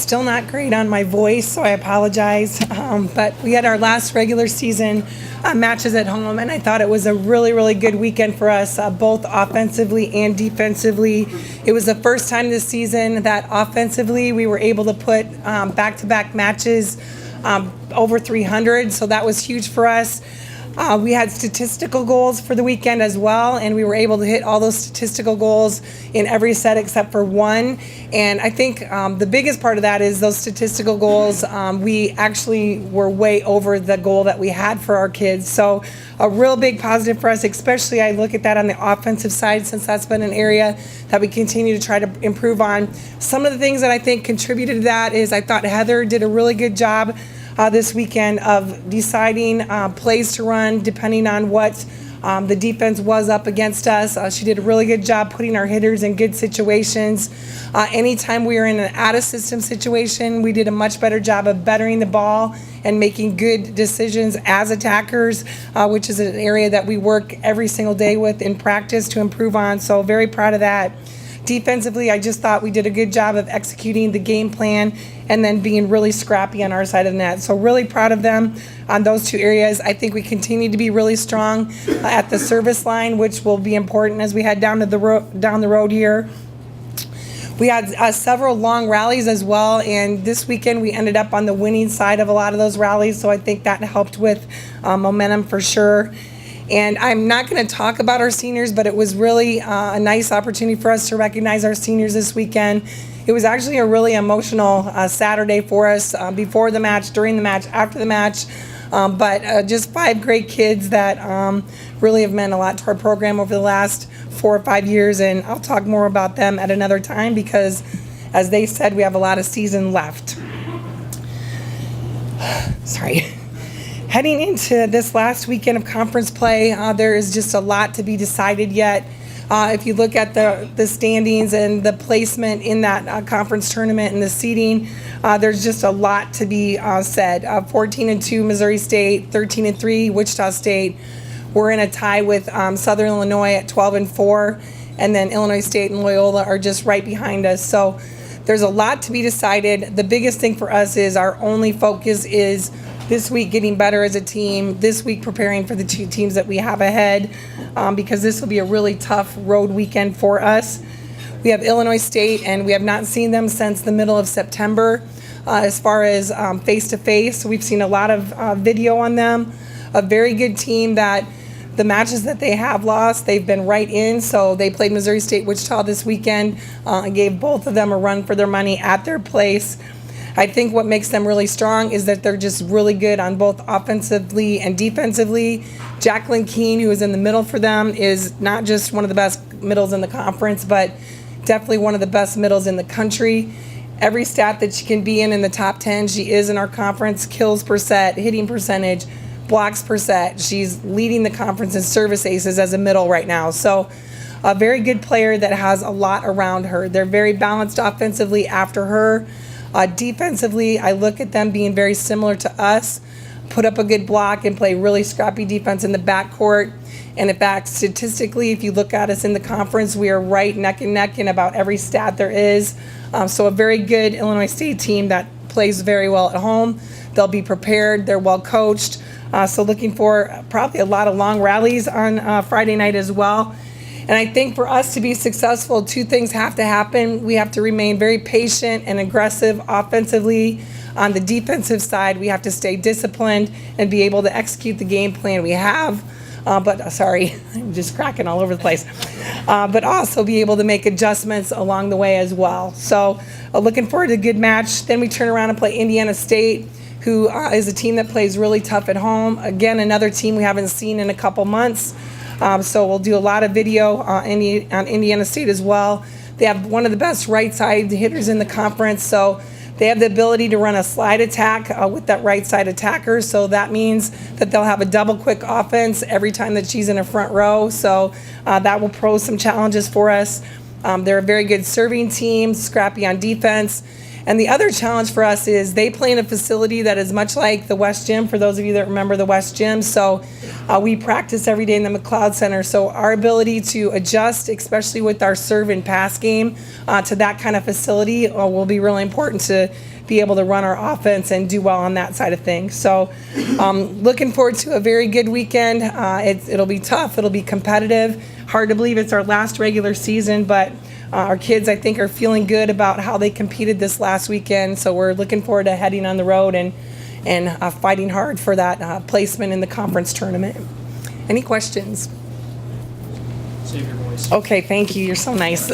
still not great on my voice, so I apologize. But we had our last regular season matches at home, and I thought it was a really, really good weekend for us, both offensively and defensively. It was the first time this season that offensively we were able to put back-to-back matches over 300, so that was huge for us. We had statistical goals for the weekend as well, and we were able to hit all those statistical goals in every set except for one. And I think the biggest part of that is those statistical goals, we actually were way over the goal that we had for our kids. So a real big positive for us, especially I look at that on the offensive side, since that's been an area that we continue to try to improve on. Some of the things that I think contributed to that is I thought Heather did a really good job this weekend of deciding plays to run depending on what the defense was up against us. She did a really good job putting our hitters in good situations. Anytime we were in an out-of-system situation, we did a much better job of bettering the ball and making good decisions as attackers, which is an area that we work every single day with in practice to improve on. So very proud of that. Defensively, I just thought we did a good job of executing the game plan and then being really scrappy on our side of the net. So really proud of them on those two areas. I think we continue to be really strong at the service line, which will be important as we head down the road here. We had several long rallies as well, and this weekend we ended up on the winning side of a lot of those rallies, so I think that helped with momentum for sure. And I'm not going to talk about our seniors, but it was really a nice opportunity for us to recognize our seniors this weekend. It was actually a really emotional Saturday for us, before the match, during the match, after the match. But just 5 great kids that really have meant a lot to our program over the last 4 or 5 years. And I'll talk more about them at another time because, as they said, we have a lot of season left. Sorry. Heading into this last weekend of conference play, there is just a lot to be decided yet. If you look at the standings and the placement in that conference tournament and the seeding, there's just a lot to be said. 14-2 Missouri State, 13-3 Wichita State. We're in a tie with Southern Illinois at 12-4, and then Illinois State and Loyola are just right behind us. So there's a lot to be decided. The biggest thing for us is our only focus is this week getting better as a team, this week preparing for the 2 teams that we have ahead, because this will be a really tough road weekend for us. We have Illinois State, and we have not seen them since the middle of September as far as face-to-face. We've seen a lot of video on them. A very good team that the matches that they have lost, they've been right in. So they played Missouri State Wichita this weekend and gave both of them a run for their money at their place. I think what makes them really strong is that they're just really good on both offensively and defensively. Jacqueline Keene, who is in the middle for them, is not just one of the best middles in the conference, but definitely one of the best middles in the country. Every stat that she can be in the top 10, she is in our conference. Kills per set, hitting percentage, blocks per set. She's leading the conference in service aces as a middle right now. So a very good player that has a lot around her. They're very balanced offensively after her. Defensively, I look at them being very similar to us. Put up a good block and play really scrappy defense in the backcourt. And in fact, statistically, if you look at us in the conference, we are right neck and neck in about every stat there is. So a very good Illinois State team that plays very well at home. They'll be prepared. They're well coached. So looking for probably a lot of long rallies on Friday night as well. And I think for us to be successful, 2 things have to happen. We have to remain very patient and aggressive offensively. On the defensive side, we have to stay disciplined and be able to execute the game plan we have. Sorry, I'm just cracking all over the place. But also be able to make adjustments along the way as well. So looking forward to a good match. Then we turn around and play Indiana State, who is a team that plays really tough at home. Again, another team we haven't seen in a couple months. So we'll do a lot of video on Indiana State as well. They have one of the best right side hitters in the conference, so they have the ability to run a slide attack with that right side attacker. So that means that they'll have a double quick offense every time that she's in a front row. So that will pose some challenges for us. They're a very good serving team, scrappy on defense. And the other challenge for us is they play in a facility that is much like the West Gym, for those of you that remember the West Gym. So we practice every day in the McLeod Center. So our ability to adjust, especially with our serve and pass game, to that kind of facility will be really important to be able to run our offense and do well on that side of things. So looking forward to a very good weekend. It'll be tough. It'll be competitive. Hard to believe it's our last regular season, but our kids, I think, are feeling good about how they competed this last weekend. So we're looking forward to heading on the road and fighting hard for that placement in the conference tournament. Any questions? Save your voice. Okay, thank you. You're so nice.